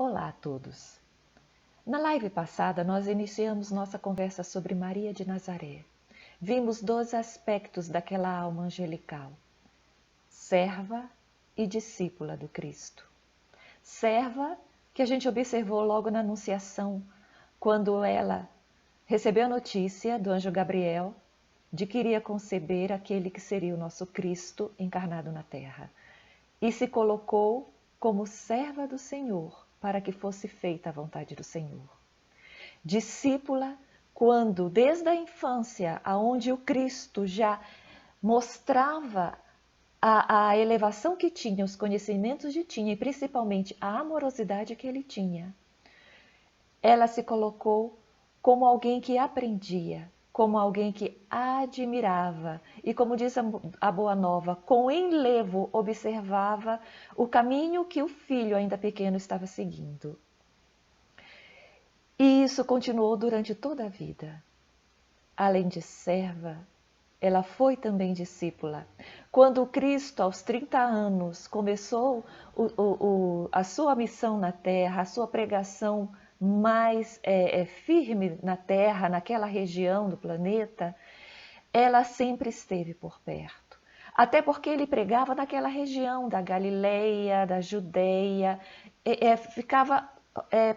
Olá a todos! Na live passada, nós iniciamos nossa conversa sobre Maria de Nazaré. Vimos 2 aspectos daquela alma angelical: serva e discípula do Cristo. Serva, que a gente observou logo na Anunciação, quando ela recebeu a notícia do anjo Gabriel de que iria conceber aquele que seria o nosso Cristo encarnado na terra, e se colocou como serva do Senhor, para que fosse feita a vontade do Senhor. Discípula, quando desde a infância, aonde o Cristo já mostrava a elevação que tinha, os conhecimentos que tinha, e principalmente a amorosidade que ele tinha, ela se colocou como alguém que aprendia, como alguém que admirava e, como diz a Boa Nova, com enlevo observava o caminho que o filho ainda pequeno estava seguindo. E isso continuou durante toda a vida. Além de serva, ela foi também discípula. Quando o Cristo, aos 30 anos, começou a sua missão na terra, a sua pregação mais firme na terra, naquela região do planeta, ela sempre esteve por perto. Até porque ele pregava naquela região da Galileia, da Judeia, ficava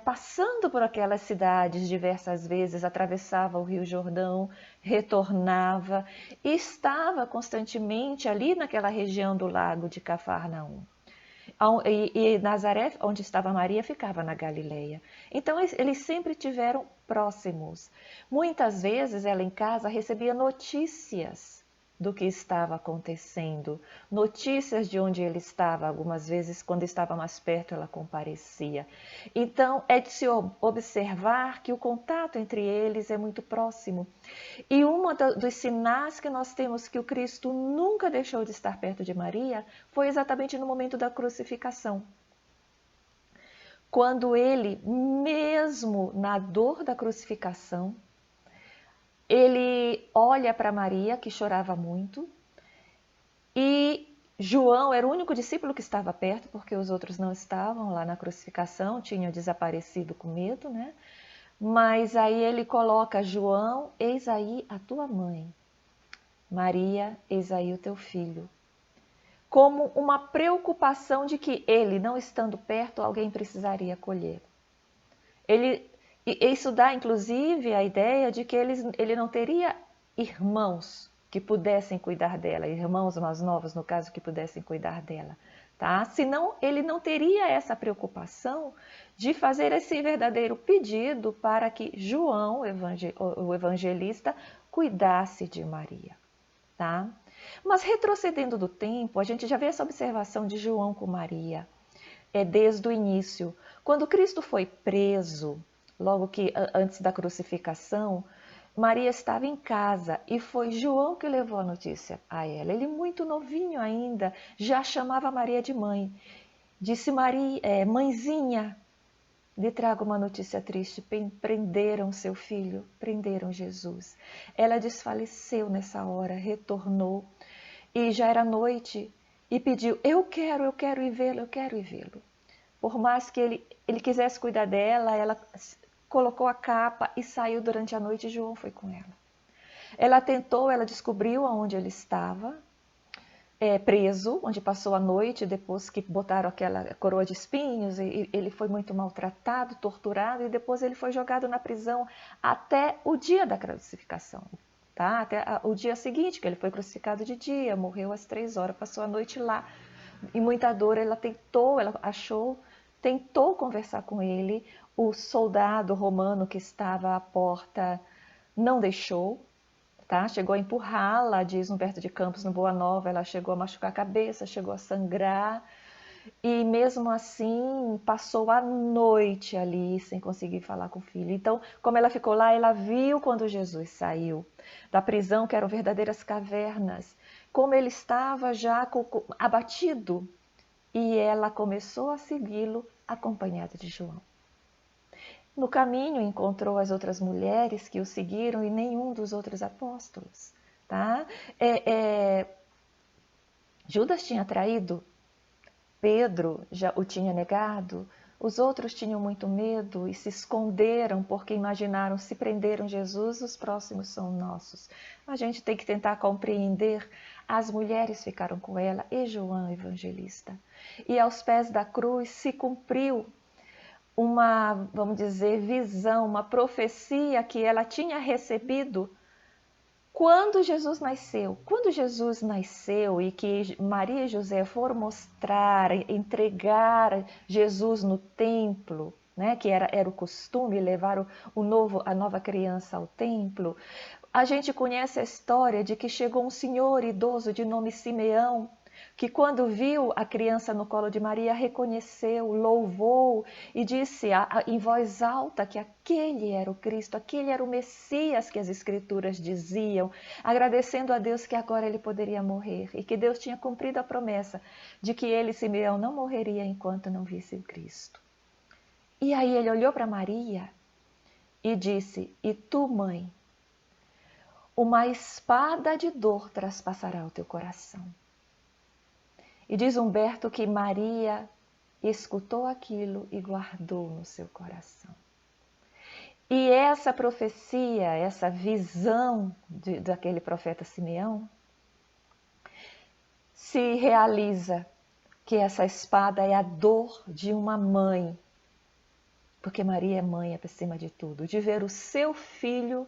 passando por aquelas cidades diversas vezes, atravessava o Rio Jordão, retornava e estava constantemente ali naquela região do lago de Cafarnaum. E Nazaré, onde estava Maria, ficava na Galileia. Então eles sempre tiveram próximos. Muitas vezes ela em casa recebia notícias do que estava acontecendo, notícias de onde ele estava. Algumas vezes, quando estava mais perto, ela comparecia. Então é de se observar que o contato entre eles é muito próximo. E um dos sinais que nós temos que o Cristo nunca deixou de estar perto de Maria foi exatamente no momento da crucificação. Quando ele, mesmo na dor da crucificação, ele olha para Maria, que chorava muito, e João era o único discípulo que estava perto, porque os outros não estavam lá na crucificação, tinham desaparecido com medo, né? Mas aí ele coloca: João, eis aí a tua mãe. Maria, eis aí o teu filho. Como uma preocupação de que ele, não estando perto, alguém precisaria acolher. Isso dá, inclusive, a ideia de que ele não teria irmãos que pudessem cuidar dela, irmãos mais novos, no caso, que pudessem cuidar dela. Tá? Senão, ele não teria essa preocupação de fazer esse verdadeiro pedido para que João, o evangelista, cuidasse de Maria. Tá? Mas retrocedendo do tempo, a gente já vê essa observação de João com Maria, desde o início. Quando Cristo foi preso, logo que antes da crucificação, Maria estava em casa e foi João que levou a notícia a ela. Ele, muito novinho ainda, já chamava Maria de mãe. Disse: Maria, mãezinha, lhe trago uma notícia triste, prenderam seu filho, prenderam Jesus. Ela desfaleceu nessa hora, retornou e já era noite e pediu: eu quero ir vê-lo, eu quero ir vê-lo. Por mais que ele quisesse cuidar dela, ela colocou a capa e saiu durante a noite e João foi com ela. Ela descobriu aonde ele estava, preso, onde passou a noite, depois que botaram aquela coroa de espinhos, e ele foi muito maltratado, torturado, e depois ele foi jogado na prisão até o dia da crucificação. Tá? Até o dia seguinte, que ele foi crucificado de dia, morreu às 3 horas, passou a noite lá. Em muita dor, ela tentou conversar com ele. O soldado romano que estava à porta não deixou, tá? Chegou a empurrá-la, diz Humberto de Campos no Boa Nova, ela chegou a machucar a cabeça, chegou a sangrar, e mesmo assim passou a noite ali sem conseguir falar com o filho. Então, como ela ficou lá, ela viu quando Jesus saiu da prisão, que eram verdadeiras cavernas, como ele estava já abatido, e ela começou a segui-lo acompanhada de João. No caminho encontrou as outras mulheres que o seguiram e nenhum dos outros apóstolos. Tá? Judas tinha traído, Pedro já o tinha negado, Os outros tinham muito medo e se esconderam porque imaginaram, se prenderam Jesus, os próximos são nossos. A gente tem que tentar compreender. As mulheres ficaram com ela e João Evangelista. E aos pés da cruz se cumpriu uma, vamos dizer, visão, uma profecia que ela tinha recebido quando Jesus nasceu. Quando Jesus nasceu e que Maria e José foram mostrar, entregar Jesus no templo, né, que era o costume, levar a nova criança ao templo, a gente conhece a história de que chegou um senhor idoso de nome Simeão, que quando viu a criança no colo de Maria, reconheceu, louvou e disse em voz alta que aquele era o Cristo, aquele era o Messias que as Escrituras diziam, agradecendo a Deus que agora ele poderia morrer e que Deus tinha cumprido a promessa de que ele, Simeão, não morreria enquanto não visse o Cristo. E aí ele olhou para Maria e disse: "E tu, mãe, uma espada de dor traspassará o teu coração." E diz Humberto que Maria escutou aquilo e guardou no seu coração. E essa profecia, essa visão daquele profeta Simeão, se realiza que essa espada é a dor de uma mãe, porque Maria é mãe acima de tudo, de ver o seu filho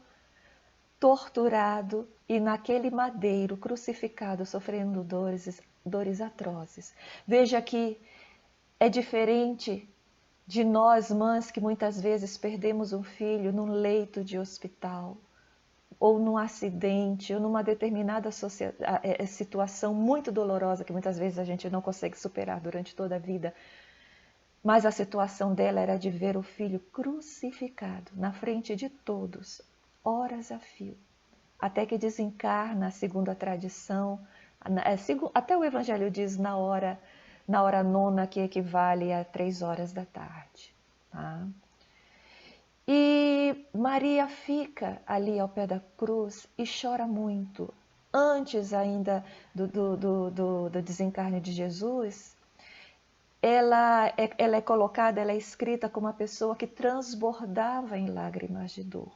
torturado e naquele madeiro crucificado, sofrendo dores atrozes. Veja que é diferente de nós, mães, que muitas vezes perdemos um filho num leito de hospital, ou num acidente, ou numa determinada situação muito dolorosa que muitas vezes a gente não consegue superar durante toda a vida. Mas a situação dela era de ver o filho crucificado na frente de todos, horas a fio, até que desencarna, segundo a tradição, até o Evangelho diz na hora nona, que equivale a 3 horas da tarde. Tá? E Maria fica ali ao pé da cruz e chora muito. Antes ainda do desencarne de Jesus, ela é colocada, ela é escrita como uma pessoa que transbordava em lágrimas de dor.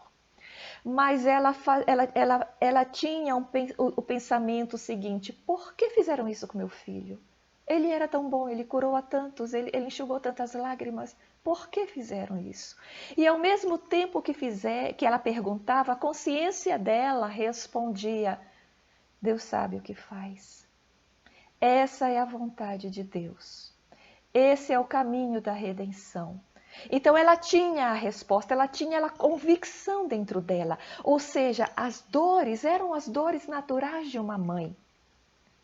Mas ela tinha o pensamento seguinte: por que fizeram isso com meu filho? Ele era tão bom, ele curou a tantos, ele enxugou tantas lágrimas, por que fizeram isso? E ao mesmo tempo que ela perguntava, a consciência dela respondia: Deus sabe o que faz. Essa é a vontade de Deus. Esse é o caminho da redenção. Então ela tinha a resposta, ela tinha a convicção dentro dela. Ou seja, as dores eram as dores naturais de uma mãe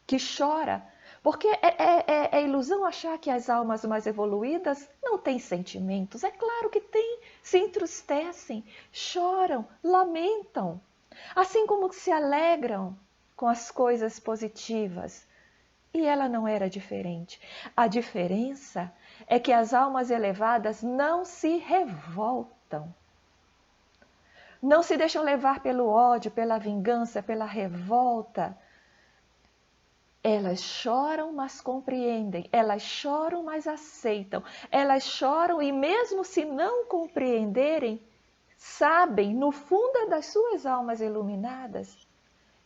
que chora. Porque é ilusão achar que as almas mais evoluídas não têm sentimentos. É claro que têm, se entristecem, choram, lamentam. Assim como se alegram com as coisas positivas. E ela não era diferente. A diferença é que as almas elevadas não se revoltam. Não se deixam levar pelo ódio, pela vingança, pela revolta. Elas choram, mas compreendem. Elas choram, mas aceitam. Elas choram e mesmo se não compreenderem, sabem no fundo das suas almas iluminadas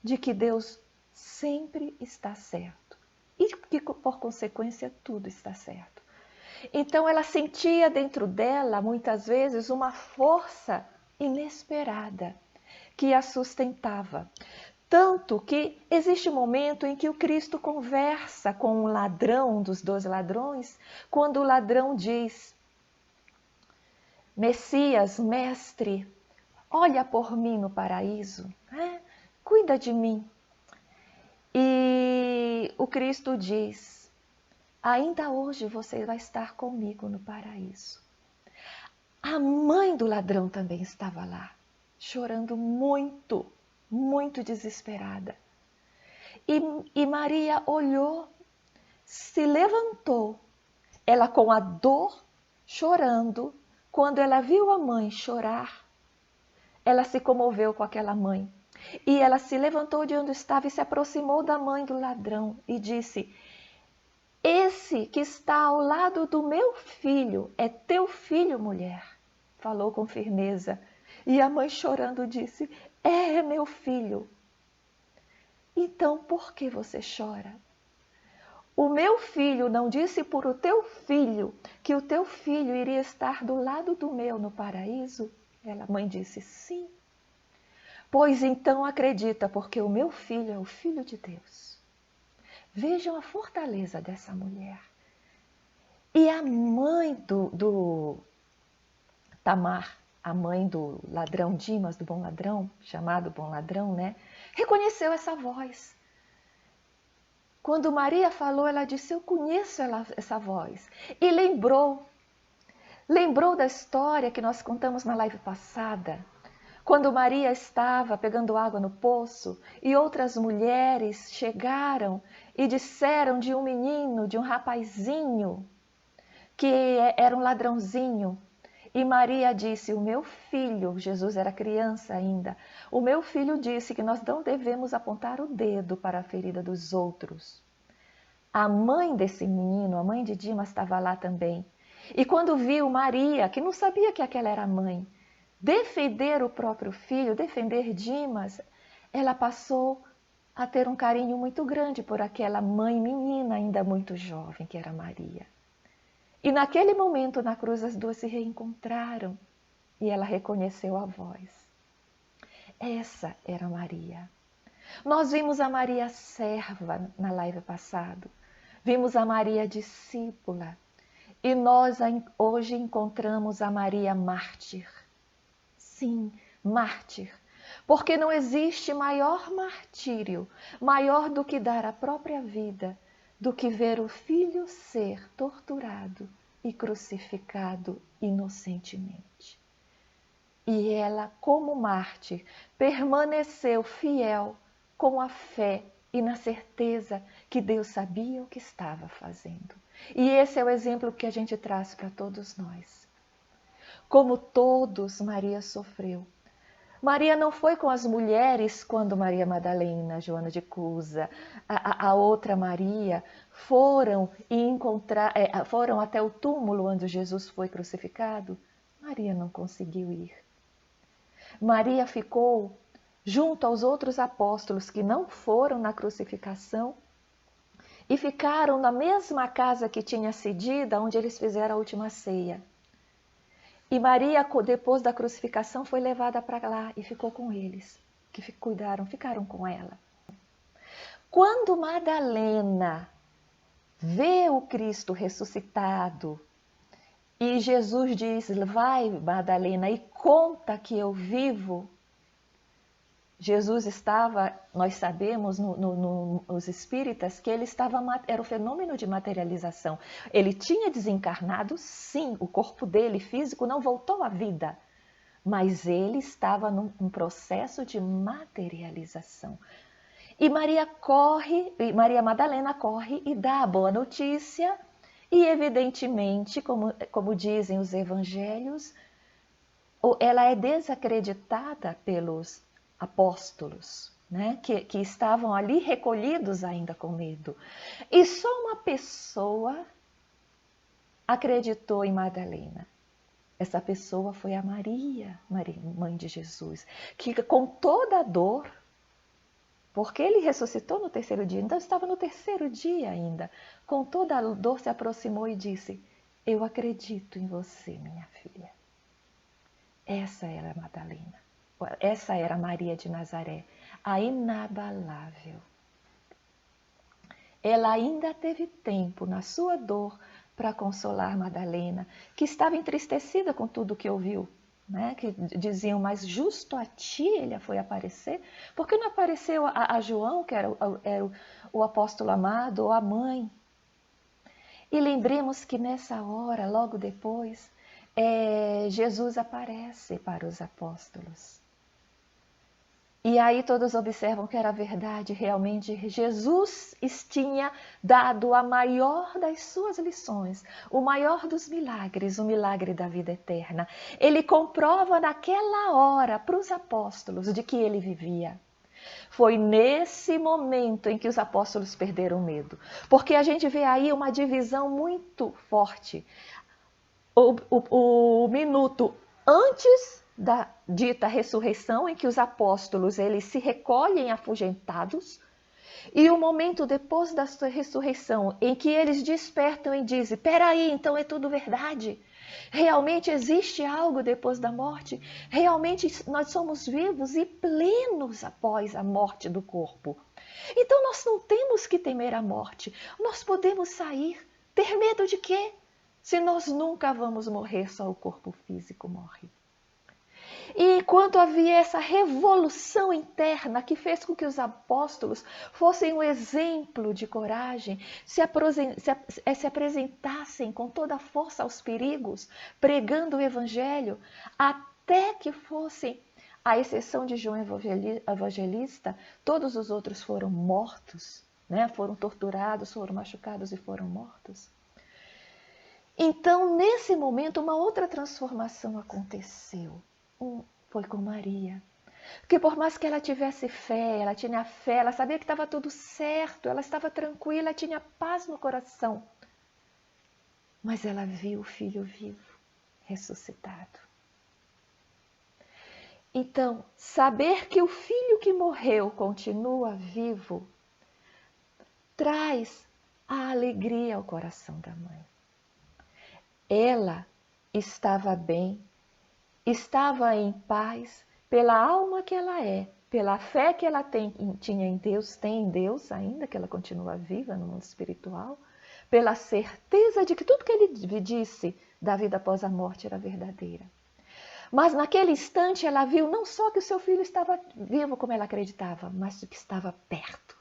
de que Deus sempre está certo. E que, por consequência, tudo está certo. Então, ela sentia dentro dela, muitas vezes, uma força inesperada que a sustentava. Tanto que existe um momento em que o Cristo conversa com um ladrão, um dos 2 ladrões, quando o ladrão diz: Messias, mestre, olha por mim no paraíso, cuida de mim. E o Cristo diz: ainda hoje você vai estar comigo no paraíso. A mãe do ladrão também estava lá, chorando muito, muito desesperada. E Maria olhou, se levantou, ela com a dor, chorando. Quando ela viu a mãe chorar, ela se comoveu com aquela mãe. E ela se levantou de onde estava e se aproximou da mãe do ladrão e disse: esse que está ao lado do meu filho é teu filho, mulher. Falou com firmeza. E a mãe chorando disse, é meu filho. Então por que você chora? O meu filho não disse por o teu filho que o teu filho iria estar do lado do meu no paraíso? A mãe disse, sim. Pois então acredita, porque o meu filho é o filho de Deus. Vejam a fortaleza dessa mulher. E a mãe do Tamar, a mãe do ladrão Dimas, do bom ladrão, chamado bom ladrão, né? Reconheceu essa voz. Quando Maria falou, ela disse, eu conheço essa voz. E lembrou da história que nós contamos na live passada, quando Maria estava pegando água no poço e outras mulheres chegaram e disseram de um menino, de um rapazinho, que era um ladrãozinho. E Maria disse, o meu filho, Jesus era criança ainda, o meu filho disse que nós não devemos apontar o dedo para a ferida dos outros. A mãe desse menino, a mãe de Dimas, estava lá também. E quando viu Maria, que não sabia que aquela era a mãe, defender o próprio filho, defender Dimas, ela passou a ter um carinho muito grande por aquela mãe menina ainda muito jovem, que era Maria. E naquele momento, na cruz, as duas se reencontraram e ela reconheceu a voz. Essa era Maria. Nós vimos a Maria serva na live passada. Vimos a Maria discípula. E nós hoje encontramos a Maria mártir. Sim, mártir. Porque não existe maior martírio, maior do que dar a própria vida, do que ver o filho ser torturado e crucificado inocentemente. E ela, como mártir, permaneceu fiel com a fé e na certeza que Deus sabia o que estava fazendo. E esse é o exemplo que a gente traz para todos nós. Como todos, Maria sofreu. Maria não foi com as mulheres quando Maria Madalena, Joana de Cusa, a outra Maria, foram até o túmulo onde Jesus foi crucificado. Maria não conseguiu ir. Maria ficou junto aos outros apóstolos que não foram na crucificação e ficaram na mesma casa que tinha cedida, onde eles fizeram a última ceia. E Maria, depois da crucificação, foi levada para lá e ficou com eles, que ficaram com ela. Quando Madalena vê o Cristo ressuscitado, e Jesus diz, vai Madalena e conta que eu vivo, Jesus estava, nós sabemos nos espíritas, que ele estava, era o fenômeno de materialização. Ele tinha desencarnado, sim, o corpo dele físico não voltou à vida, mas ele estava num processo de materialização. E Maria Madalena corre e dá a boa notícia, e evidentemente, como dizem os evangelhos, ela é desacreditada pelos apóstolos, né? que estavam ali recolhidos ainda com medo. E só uma pessoa acreditou em Madalena. Essa pessoa foi a Maria, mãe de Jesus, que com toda a dor, porque ele ressuscitou no terceiro dia, então estava no terceiro dia ainda, com toda a dor se aproximou e disse, eu acredito em você, minha filha. Essa era Madalena. Essa era Maria de Nazaré, a inabalável. Ela ainda teve tempo, na sua dor, para consolar Madalena, que estava entristecida com tudo que ouviu, né? Que diziam, mas justo a ti ele foi aparecer? Por que não apareceu a João, que era o apóstolo amado, ou a mãe? E lembremos que nessa hora, logo depois, Jesus aparece para os apóstolos. E aí todos observam que era verdade, realmente Jesus tinha dado a maior das suas lições, o maior dos milagres, o milagre da vida eterna. Ele comprova naquela hora para os apóstolos de que ele vivia. Foi nesse momento em que os apóstolos perderam medo. Porque a gente vê aí uma divisão muito forte. O minuto antes da dita ressurreição, em que os apóstolos eles se recolhem afugentados, e o momento depois da sua ressurreição, em que eles despertam e dizem: peraí, então é tudo verdade? Realmente existe algo depois da morte? Realmente nós somos vivos e plenos após a morte do corpo. Então nós não temos que temer a morte. Nós podemos sair. Ter medo de quê? Se nós nunca vamos morrer, só o corpo físico morre. E enquanto havia essa revolução interna que fez com que os apóstolos fossem um exemplo de coragem, se apresentassem com toda a força aos perigos, pregando o evangelho, até que fossem, à exceção de João Evangelista, todos os outros foram mortos, né? Foram torturados, foram machucados e foram mortos. Então, nesse momento, uma outra transformação aconteceu. Foi com Maria. Porque por mais que ela tivesse fé, ela tinha fé, ela sabia que estava tudo certo, ela estava tranquila, tinha paz no coração. Mas ela viu o filho vivo, ressuscitado. Então, saber que o filho que morreu continua vivo, traz a alegria ao coração da mãe. Ela estava bem, estava em paz pela alma que ela é, pela fé que ela tinha em Deus, tem em Deus ainda, que ela continua viva no mundo espiritual, pela certeza de que tudo que ele disse da vida após a morte era verdadeira. Mas naquele instante ela viu não só que o seu filho estava vivo como ela acreditava, mas que estava perto.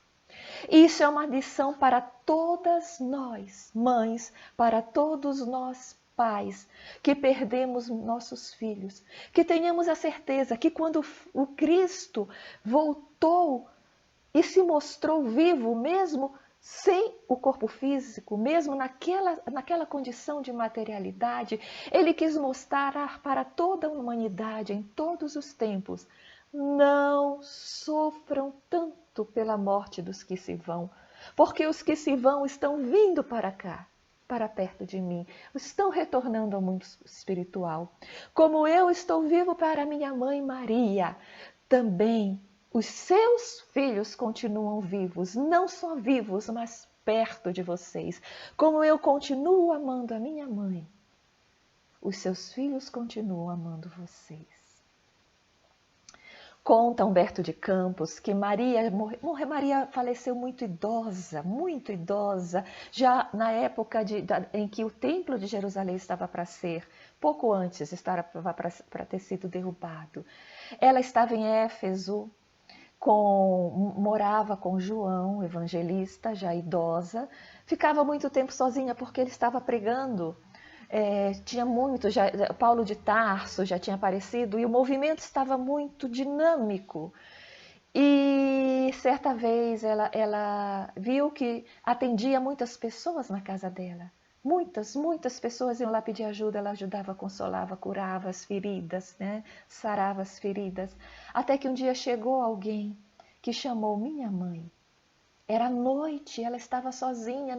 Isso é uma lição para todas nós, mães, para todos nós, pais, que perdemos nossos filhos, que tenhamos a certeza que quando o Cristo voltou e se mostrou vivo, mesmo sem o corpo físico, mesmo naquela condição de materialidade, ele quis mostrar para toda a humanidade, em todos os tempos: não sofram tanto pela morte dos que se vão, porque os que se vão estão vindo para cá, para perto de mim, estão retornando ao mundo espiritual. Como eu estou vivo para minha mãe Maria, também os seus filhos continuam vivos, não só vivos, mas perto de vocês. Como eu continuo amando a minha mãe, os seus filhos continuam amando vocês. Conta Humberto de Campos que Maria faleceu muito idosa, já na época em que o Templo de Jerusalém estava para ser, pouco antes, estava para ter sido derrubado. Ela estava em Éfeso, morava com João, evangelista, já idosa, ficava muito tempo sozinha porque ele estava pregando. Tinha muito, Paulo de Tarso já tinha aparecido e o movimento estava muito dinâmico. E certa vez ela viu que atendia muitas pessoas na casa dela. Muitas pessoas iam lá pedir ajuda, ela ajudava, consolava, curava as feridas, né? Sarava as feridas. Até que um dia chegou alguém que chamou minha mãe. Era noite, ela estava sozinha,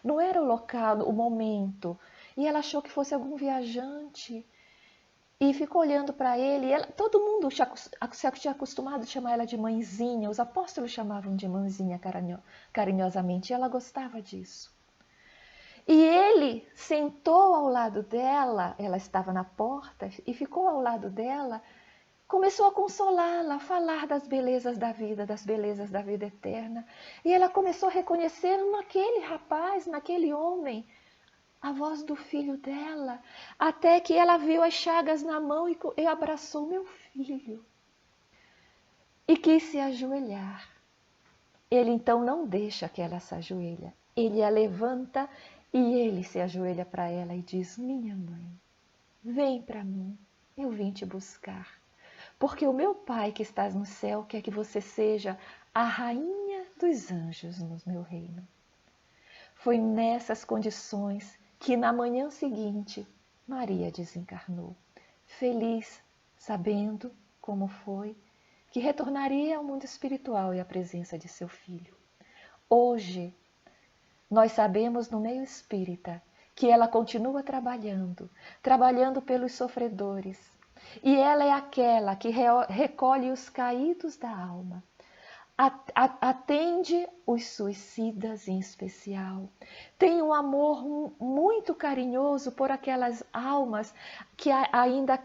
não era o local, o momento. E ela achou que fosse algum viajante e ficou olhando para ele. Todo mundo se tinha acostumado a chamar ela de mãezinha, os apóstolos chamavam de mãezinha carinhosamente, e ela gostava disso. E ele sentou ao lado dela, ela estava na porta, e ficou ao lado dela, começou a consolá-la, a falar das belezas da vida eterna. E ela começou a reconhecer naquele rapaz, naquele homem, a voz do filho dela, até que ela viu as chagas na mão e abraçou meu filho. E quis se ajoelhar. Ele então não deixa que ela se ajoelhe. Ele a levanta e ele se ajoelha para ela e diz: minha mãe, vem para mim, eu vim te buscar. Porque o meu Pai que estás no céu quer que você seja a rainha dos anjos no meu reino. Foi nessas condições que na manhã seguinte Maria desencarnou, feliz, sabendo como foi, que retornaria ao mundo espiritual e à presença de seu filho. Hoje, nós sabemos no meio espírita que ela continua trabalhando pelos sofredores. E ela é aquela que recolhe os caídos da alma, atende os suicidas em especial, tem um amor muito carinhoso por aquelas almas que ainda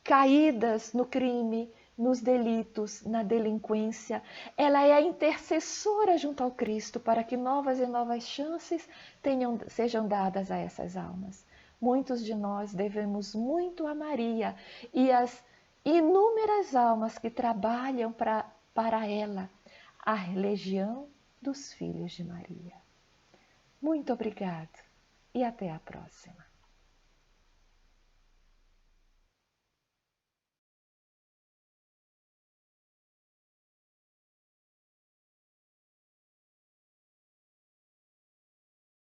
caídas no crime, nos delitos, na delinquência. Ela é a intercessora junto ao Cristo para que novas e novas chances sejam dadas a essas almas. Muitos de nós devemos muito a Maria e as inúmeras almas que trabalham para ela, a legião dos filhos de Maria. Muito obrigado e até a próxima.